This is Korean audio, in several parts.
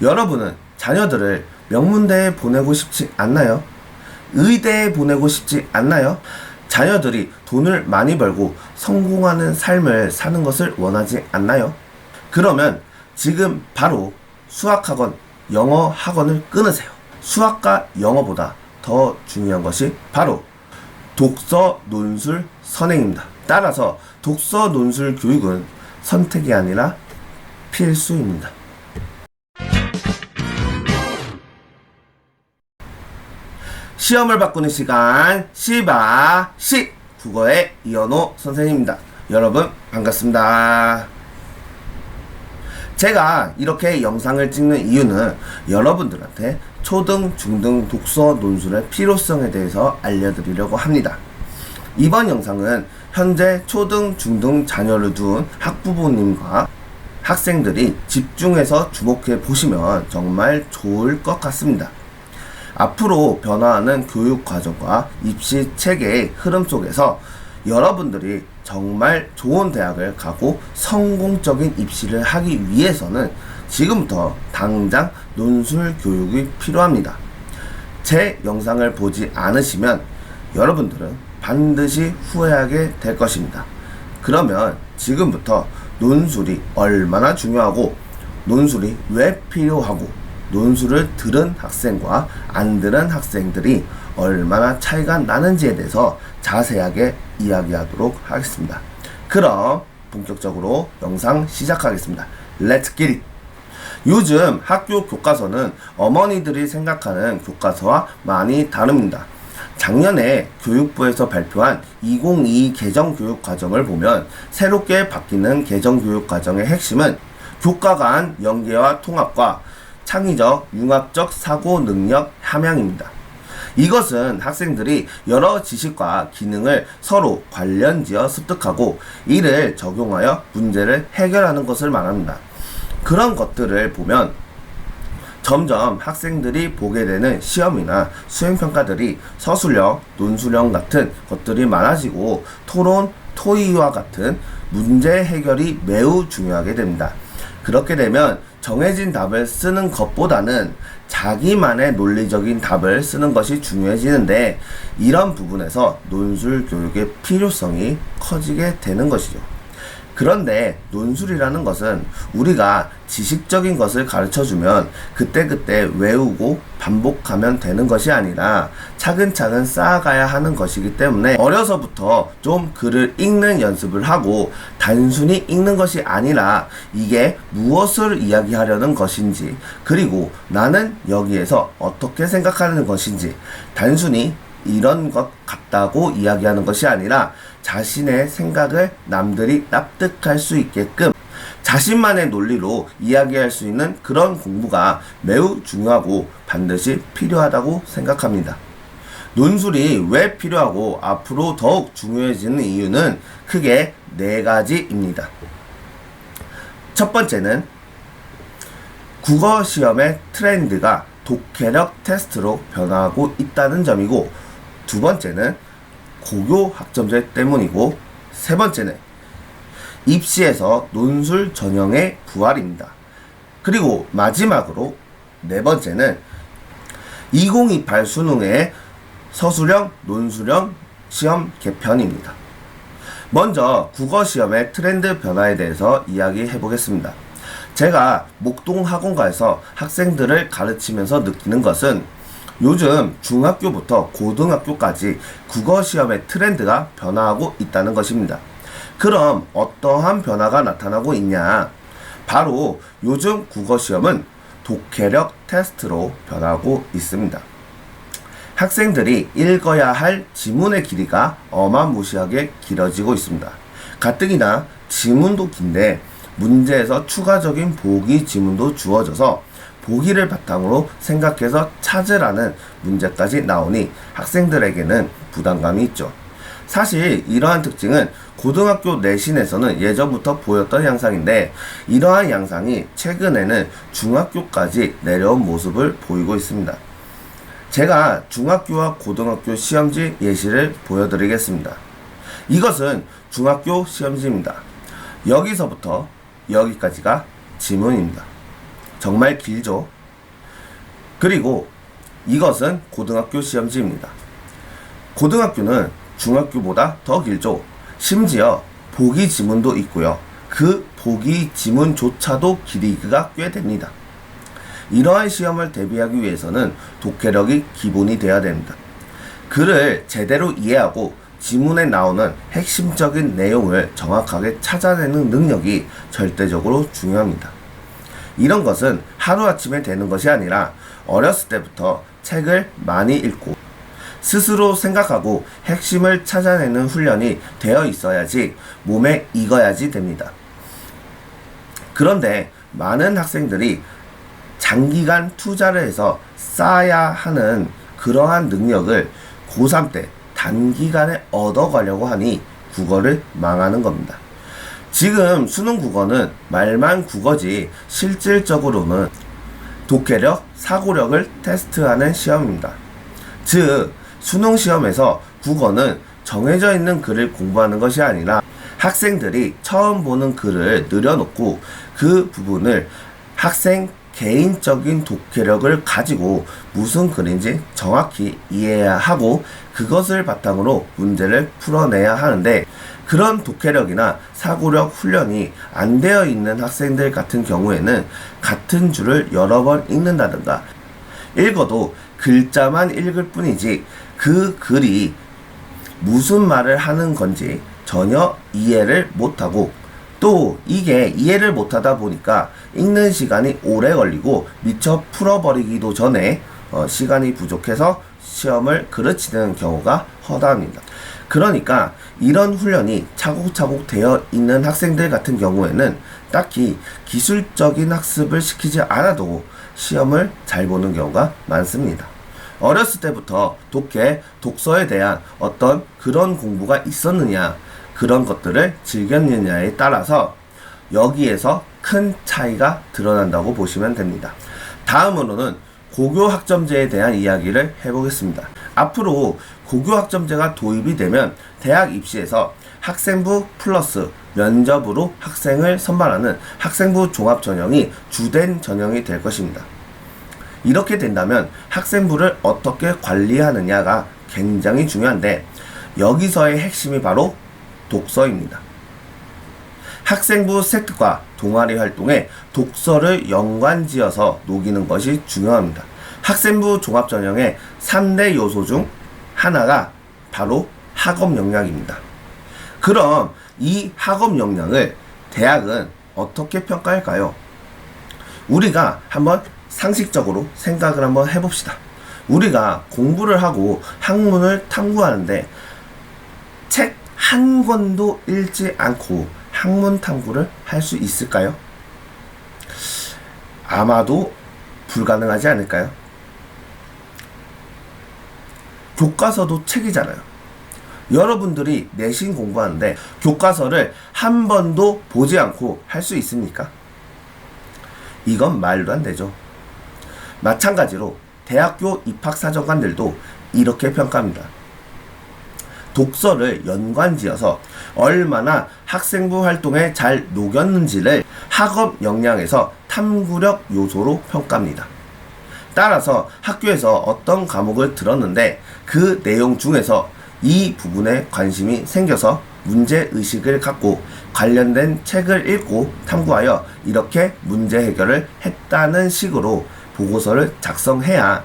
여러분은 자녀들을 명문대에 보내고 싶지 않나요? 의대에 보내고 싶지 않나요? 자녀들이 돈을 많이 벌고 성공하는 삶을 사는 것을 원하지 않나요? 그러면 지금 바로 수학학원, 영어학원을 끊으세요. 수학과 영어보다 더 중요한 것이 바로 독서 논술 선행입니다. 따라서 독서 논술 교육은 선택이 아니라 필수입니다. 시험을 바꾸는 시간 시바시 국어의 이현호 선생님입니다. 여러분 반갑습니다. 제가 이렇게 영상을 찍는 이유는 여러분들한테 초등, 중등 독서 논술의 필요성에 대해서 알려드리려고 합니다. 이번 영상은 현재 초등, 중등 자녀를 둔 학부모님과 학생들이 집중해서 주목해 보시면 정말 좋을 것 같습니다. 앞으로 변화하는 교육 과정과 입시 체계의 흐름 속에서 여러분들이 정말 좋은 대학을 가고 성공적인 입시를 하기 위해서는 지금부터 당장 논술 교육이 필요합니다. 제 영상을 보지 않으시면 여러분들은 반드시 후회하게 될 것입니다. 그러면 지금부터 논술이 얼마나 중요하고 논술이 왜 필요하고 논술을 들은 학생과 안 들은 학생들이 얼마나 차이가 나는지에 대해서 자세하게 이야기하도록 하겠습니다. 그럼 본격적으로 영상 시작하겠습니다. Let's get it! 요즘 학교 교과서는 어머니들이 생각하는 교과서와 많이 다릅니다. 작년에 교육부에서 발표한 2022 개정교육과정을 보면 새롭게 바뀌는 개정교육과정의 핵심은 교과 간 연계와 통합과 창의적, 융합적 사고 능력 함양입니다. 이것은 학생들이 여러 지식과 기능을 서로 관련지어 습득하고 이를 적용하여 문제를 해결하는 것을 말합니다. 그런 것들을 보면 점점 학생들이 보게 되는 시험이나 수행평가들이 서술형, 논술형 같은 것들이 많아지고 토론, 토의와 같은 문제 해결이 매우 중요하게 됩니다. 그렇게 되면 정해진 답을 쓰는 것보다는 자기만의 논리적인 답을 쓰는 것이 중요해지는데 이런 부분에서 논술 교육의 필요성이 커지게 되는 것이죠. 그런데 논술이라는 것은 우리가 지식적인 것을 가르쳐주면 그때그때 외우고 반복하면 되는 것이 아니라 차근차근 쌓아가야 하는 것이기 때문에 어려서부터 좀 글을 읽는 연습을 하고 단순히 읽는 것이 아니라 이게 무엇을 이야기하려는 것인지 그리고 나는 여기에서 어떻게 생각하는 것인지 단순히 이런 것 같다고 이야기하는 것이 아니라 자신의 생각을 남들이 납득할 수 있게끔 자신만의 논리로 이야기할 수 있는 그런 공부가 매우 중요하고 반드시 필요하다고 생각합니다. 논술이 왜 필요하고 앞으로 더욱 중요해지는 이유는 크게 4가지입니다. 첫 번째는 국어 시험의 트렌드가 독해력 테스트로 변화하고 있다는 점이고 두 번째는 고교 학점제 때문이고 세 번째는 입시에서 논술 전형의 부활입니다. 그리고 마지막으로 네 번째는 2028 수능의 서술형, 논술형 시험 개편입니다. 먼저 국어 시험의 트렌드 변화에 대해서 이야기해 보겠습니다. 제가 목동 학원가에서 학생들을 가르치면서 느끼는 것은 요즘 중학교부터 고등학교까지 국어 시험의 트렌드가 변화하고 있다는 것입니다. 그럼 어떠한 변화가 나타나고 있냐? 바로 요즘 국어 시험은 독해력 테스트로 변하고 있습니다. 학생들이 읽어야 할 지문의 길이가 어마무시하게 길어지고 있습니다. 가뜩이나 지문도 긴데 문제에서 추가적인 보기 지문도 주어져서 보기를 바탕으로 생각해서 찾으라는 문제까지 나오니 학생들에게는 부담감이 있죠. 사실 이러한 특징은 고등학교 내신에서는 예전부터 보였던 양상인데 이러한 양상이 최근에는 중학교까지 내려온 모습을 보이고 있습니다. 제가 중학교와 고등학교 시험지 예시를 보여드리겠습니다. 이것은 중학교 시험지입니다. 여기서부터 여기까지가 지문입니다. 정말 길죠. 그리고 이것은 고등학교 시험지입니다. 고등학교는 중학교보다 더 길죠. 심지어 보기 지문도 있고요. 그 보기 지문조차도 길이가 꽤 됩니다. 이러한 시험을 대비하기 위해서는 독해력이 기본이 되어야 됩니다. 글을 제대로 이해하고 지문에 나오는 핵심적인 내용을 정확하게 찾아내는 능력이 절대적으로 중요합니다. 이런 것은 하루아침에 되는 것이 아니라 어렸을 때부터 책을 많이 읽고 스스로 생각하고 핵심을 찾아내는 훈련이 되어 있어야지 몸에 익어야지 됩니다. 그런데 많은 학생들이 장기간 투자를 해서 쌓아야 하는 그러한 능력을 고3 때 단기간에 얻어가려고 하니 국어를 망하는 겁니다. 지금 수능 국어는 말만 국어지 실질적으로는 독해력, 사고력을 테스트하는 시험입니다. 즉, 수능 시험에서 국어는 정해져 있는 글을 공부하는 것이 아니라 학생들이 처음 보는 글을 늘여놓고 그 부분을 학생 개인적인 독해력을 가지고 무슨 글인지 정확히 이해해야 하고 그것을 바탕으로 문제를 풀어내야 하는데, 그런 독해력이나 사고력 훈련이 안 되어 있는 학생들 같은 경우에는 같은 줄을 여러 번 읽는다든가 읽어도 글자만 읽을 뿐이지 그 글이 무슨 말을 하는 건지 전혀 이해를 못하고, 또 이게 이해를 못하다 보니까 읽는 시간이 오래 걸리고 미처 풀어버리기도 전에 시간이 부족해서 시험을 그르치는 경우가 허다합니다. 그러니까 이런 훈련이 차곡차곡 되어 있는 학생들 같은 경우에는 딱히 기술적인 학습을 시키지 않아도 시험을 잘 보는 경우가 많습니다. 어렸을 때부터 독해, 독서에 대한 어떤 그런 공부가 있었느냐, 그런 것들을 즐겼느냐에 따라서 여기에서 큰 차이가 드러난다고 보시면 됩니다. 다음으로는 고교학점제에 대한 이야기를 해보겠습니다. 앞으로 고교학점제가 도입이 되면 대학 입시에서 학생부 플러스 면접으로 학생을 선발하는 학생부 종합전형이 주된 전형이 될 것입니다. 이렇게 된다면 학생부를 어떻게 관리하느냐가 굉장히 중요한데, 여기서의 핵심이 바로 독서입니다. 학생부 세트과 동아리 활동에 독서를 연관지어서 녹이는 것이 중요합니다. 학생부 종합전형의 3대 요소 중 하나가 바로 학업 역량입니다. 그럼 이 학업 역량을 대학은 어떻게 평가할까요? 우리가 한번 상식적으로 생각을 한번 해봅시다. 우리가 공부를 하고 학문을 탐구하는데 책 한 권도 읽지 않고 학문 탐구를 할 수 있을까요? 아마도 불가능하지 않을까요? 교과서도 책이잖아요. 여러분들이 내신 공부하는데 교과서를 한 번도 보지 않고 할 수 있습니까? 이건 말도 안 되죠. 마찬가지로 대학교 입학사정관들도 이렇게 평가합니다. 독서를 연관지어서 얼마나 학생부 활동에 잘 녹였는지를 학업 역량에서 탐구력 요소로 평가합니다. 따라서 학교에서 어떤 과목을 들었는데 그 내용 중에서 이 부분에 관심이 생겨서 문제의식을 갖고 관련된 책을 읽고 탐구하여 이렇게 문제 해결을 했다는 식으로 보고서를 작성해야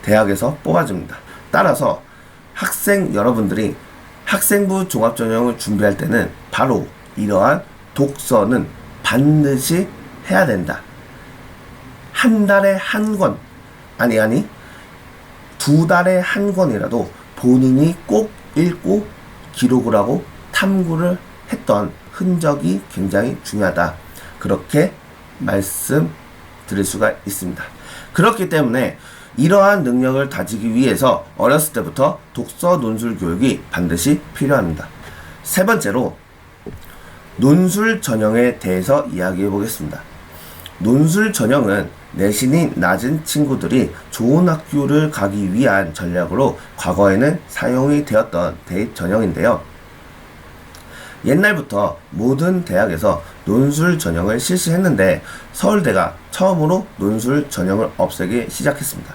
대학에서 뽑아줍니다. 따라서 학생 여러분들이 학생부 종합전형을 준비할 때는 바로 이러한 독서는 반드시 해야 된다. 한 달에 한 권, 아니 2달에 한 권이라도 본인이 꼭 읽고 기록을 하고 탐구를 했던 흔적이 굉장히 중요하다. 그렇게 말씀드릴 수가 있습니다. 그렇기 때문에 이러한 능력을 다지기 위해서 어렸을 때부터 독서 논술 교육이 반드시 필요합니다. 세 번째로 논술 전형에 대해서 이야기해 보겠습니다. 논술 전형은 내신이 낮은 친구들이 좋은 학교를 가기 위한 전략으로 과거에는 사용이 되었던 대입 전형인데요. 옛날부터 모든 대학에서 논술 전형을 실시했는데 서울대가 처음으로 논술 전형을 없애기 시작했습니다.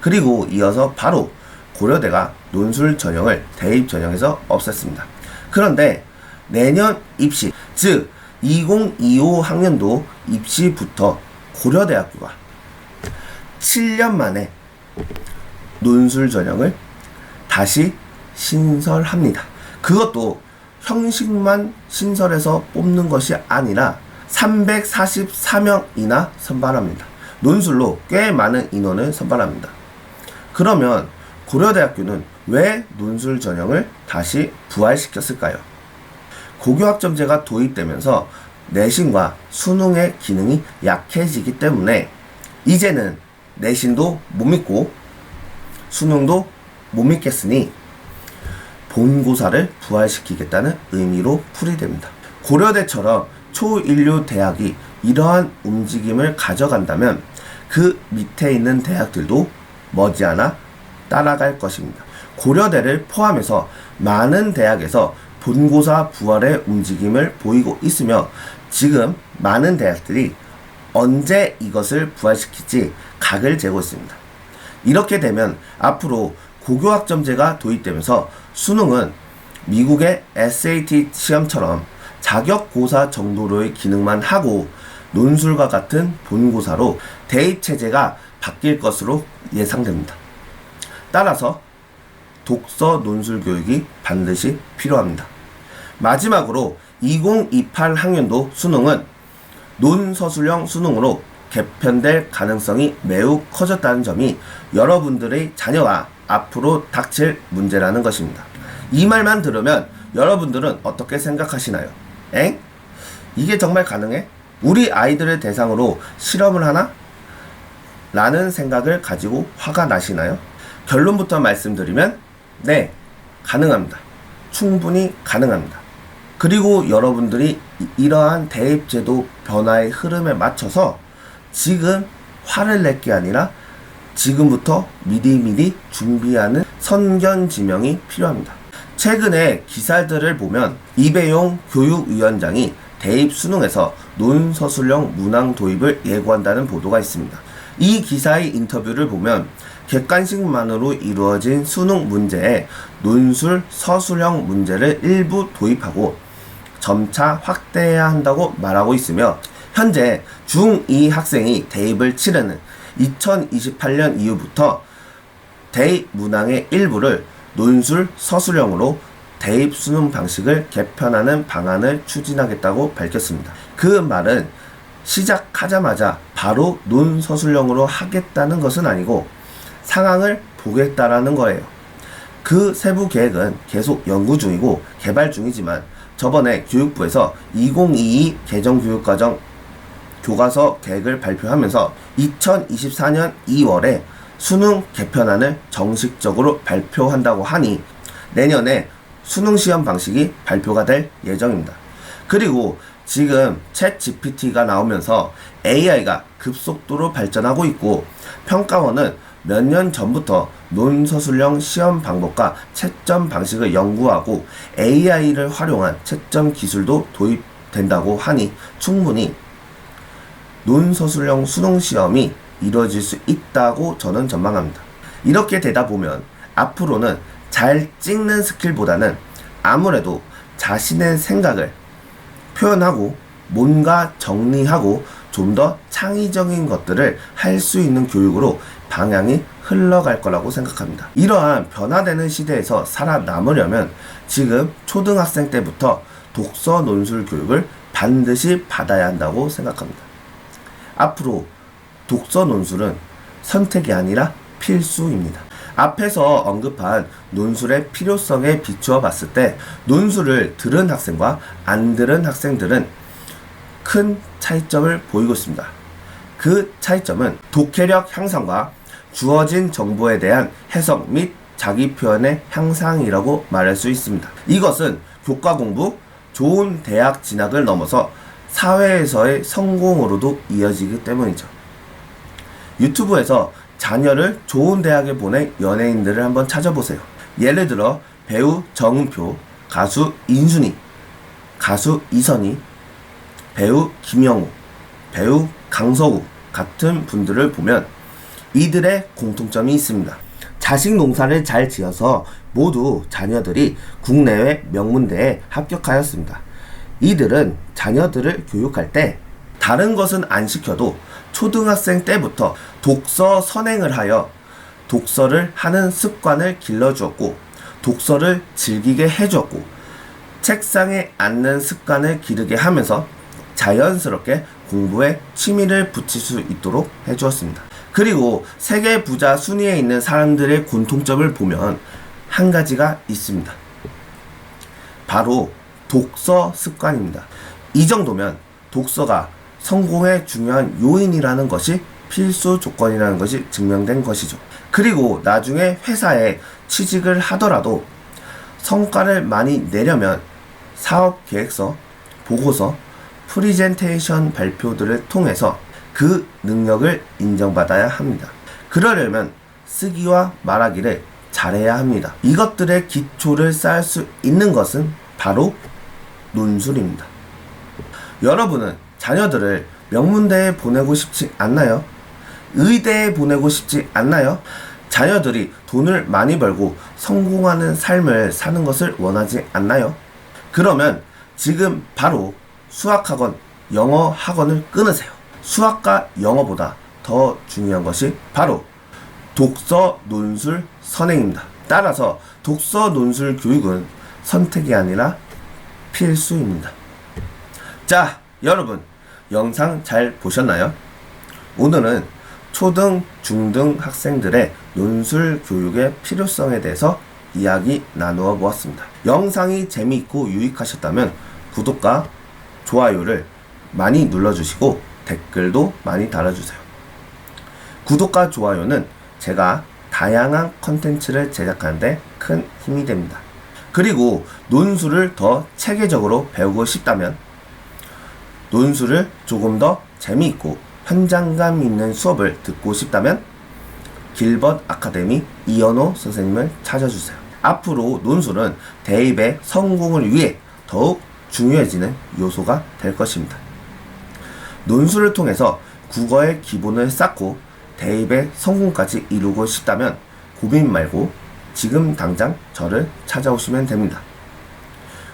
그리고 이어서 바로 고려대가 논술 전형을 대입 전형에서 없앴습니다. 그런데 내년 입시, 즉 2025 학년도 입시부터 고려대학교가 7년 만에 논술 전형을 다시 신설합니다. 그것도 형식만 신설해서 뽑는 것이 아니라 344명이나 선발합니다. 논술로 꽤 많은 인원을 선발합니다. 그러면 고려대학교는 왜 논술 전형을 다시 부활시켰을까요? 고교학점제가 도입되면서 내신과 수능의 기능이 약해지기 때문에 이제는 내신도 못 믿고 수능도 못 믿겠으니 본고사를 부활시키겠다는 의미로 풀이됩니다. 고려대처럼 초일류 대학이 이러한 움직임을 가져간다면 그 밑에 있는 대학들도 머지않아 따라갈 것입니다. 고려대를 포함해서 많은 대학에서 본고사 부활의 움직임을 보이고 있으며 지금 많은 대학들이 언제 이것을 부활시킬지 각을 재고 있습니다. 이렇게 되면 앞으로 고교학점제가 도입되면서 수능은 미국의 SAT 시험처럼 자격고사 정도로의 기능만 하고 논술과 같은 본고사로 대입체제가 바뀔 것으로 예상됩니다. 따라서 독서 논술 교육이 반드시 필요합니다. 마지막으로 2028 학년도 수능은 논서술형 수능으로 개편될 가능성이 매우 커졌다는 점이 여러분들의 자녀가 앞으로 닥칠 문제라는 것입니다. 이 말만 들으면 여러분들은 어떻게 생각하시나요? 엥? 이게 정말 가능해? 우리 아이들을 대상으로 실험을 하나? 라는 생각을 가지고 화가 나시나요? 결론부터 말씀드리면 네, 가능합니다. 충분히 가능합니다. 그리고 여러분들이 이러한 대입제도 변화의 흐름에 맞춰서 지금 화를 낼 게 아니라 지금부터 미리미리 준비하는 선견지명이 필요합니다. 최근에 기사들을 보면 이배용 교육위원장이 대입 수능에서 논서술형 문항 도입을 예고한다는 보도가 있습니다. 이 기사의 인터뷰를 보면 객관식만으로 이루어진 수능 문제에 논술 서술형 문제를 일부 도입하고 점차 확대해야 한다고 말하고 있으며 현재 중2 학생이 대입을 치르는 2028년 이후부터 대입 문항의 일부를 논술 서술형으로 대입 수능 방식을 개편하는 방안을 추진하겠다고 밝혔습니다. 그 말은 시작하자마자 바로 논서술형으로 하겠다는 것은 아니고 상황을 보겠다라는 거예요. 그 세부 계획은 계속 연구 중이고 개발 중이지만 저번에 교육부에서 2022 개정교육과정 교과서 계획을 발표하면서 2024년 2월에 수능 개편안을 정식적으로 발표한다고 하니 내년에 수능 시험 방식이 발표가 될 예정입니다. 그리고 지금 챗 GPT가 나오면서 AI가 급속도로 발전하고 있고 평가원은 몇 년 전부터 논서술형 시험 방법과 채점 방식을 연구하고 AI를 활용한 채점 기술도 도입된다고 하니 충분히 논서술형 수능 시험이 이루어질 수 있다고 저는 전망합니다. 이렇게 되다 보면 앞으로는 잘 찍는 스킬보다는 아무래도 자신의 생각을 표현하고 뭔가 정리하고 좀 더 창의적인 것들을 할 수 있는 교육으로 방향이 흘러갈 거라고 생각합니다. 이러한 변화되는 시대에서 살아남으려면 지금 초등학생 때부터 독서 논술 교육을 반드시 받아야 한다고 생각합니다. 앞으로 독서 논술은 선택이 아니라 필수입니다. 앞에서 언급한 논술의 필요성에 비추어 봤을 때 논술을 들은 학생과 안 들은 학생들은 큰 차이점을 보이고 있습니다. 그 차이점은 독해력 향상과 주어진 정보에 대한 해석 및 자기 표현의 향상이라고 말할 수 있습니다. 이것은 교과 공부, 좋은 대학 진학을 넘어서 사회에서의 성공으로도 이어지기 때문이죠. 유튜브에서 자녀를 좋은 대학에 보낸 연예인들을 한번 찾아보세요. 예를 들어 배우 정은표, 가수 인순이, 가수 이선희, 배우 김영우, 배우 강서구 같은 분들을 보면 이들의 공통점이 있습니다. 자식 농사를 잘 지어서 모두 자녀들이 국내외 명문대에 합격하였습니다. 이들은 자녀들을 교육할 때 다른 것은 안 시켜도 초등학생 때부터 독서 선행을 하여 독서를 하는 습관을 길러주었고, 독서를 즐기게 해주었고, 책상에 앉는 습관을 기르게 하면서 자연스럽게 공부에 취미를 붙일 수 있도록 해주었습니다. 그리고 세계 부자 순위에 있는 사람들의 공통점을 보면 한 가지가 있습니다. 바로 독서 습관입니다. 이 정도면 독서가 성공의 중요한 요인이라는 것이 필수 조건이라는 것이 증명된 것이죠. 그리고 나중에 회사에 취직을 하더라도 성과를 많이 내려면 사업 계획서, 보고서, 프리젠테이션 발표들을 통해서 그 능력을 인정받아야 합니다. 그러려면 쓰기와 말하기를 잘해야 합니다. 이것들의 기초를 쌓을 수 있는 것은 바로 논술입니다. 여러분은 자녀들을 명문대에 보내고 싶지 않나요? 의대에 보내고 싶지 않나요? 자녀들이 돈을 많이 벌고 성공하는 삶을 사는 것을 원하지 않나요? 그러면 지금 바로 수학학원, 영어학원을 끊으세요. 수학과 영어보다 더 중요한 것이 바로 독서, 논술, 선행입니다. 따라서 독서, 논술 교육은 선택이 아니라 필수입니다. 자, 여러분 영상 잘 보셨나요? 오늘은 초등, 중등 학생들의 논술 교육의 필요성에 대해서 이야기 나누어 보았습니다. 영상이 재미있고 유익하셨다면 구독과 좋아요를 많이 눌러주시고 댓글도 많이 달아주세요. 구독과 좋아요는 제가 다양한 컨텐츠를 제작하는데 큰 힘이 됩니다. 그리고 논술을 더 체계적으로 배우고 싶다면, 논술을 조금 더 재미있고 현장감 있는 수업을 듣고 싶다면 길벗 아카데미 이현호 선생님을 찾아주세요. 앞으로 논술은 대입의 성공을 위해 더욱 중요해지는 요소가 될 것입니다. 논술을 통해서 국어의 기본을 쌓고 대입의 성공까지 이루고 싶다면 고민 말고 지금 당장 저를 찾아오시면 됩니다.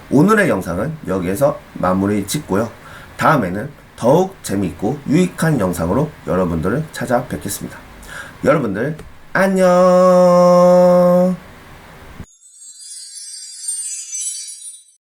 오늘의 영상은 여기에서 마무리 짓고요. 다음에는 더욱 재미있고 유익한 영상으로 여러분들을 찾아뵙겠습니다. 여러분들 안녕.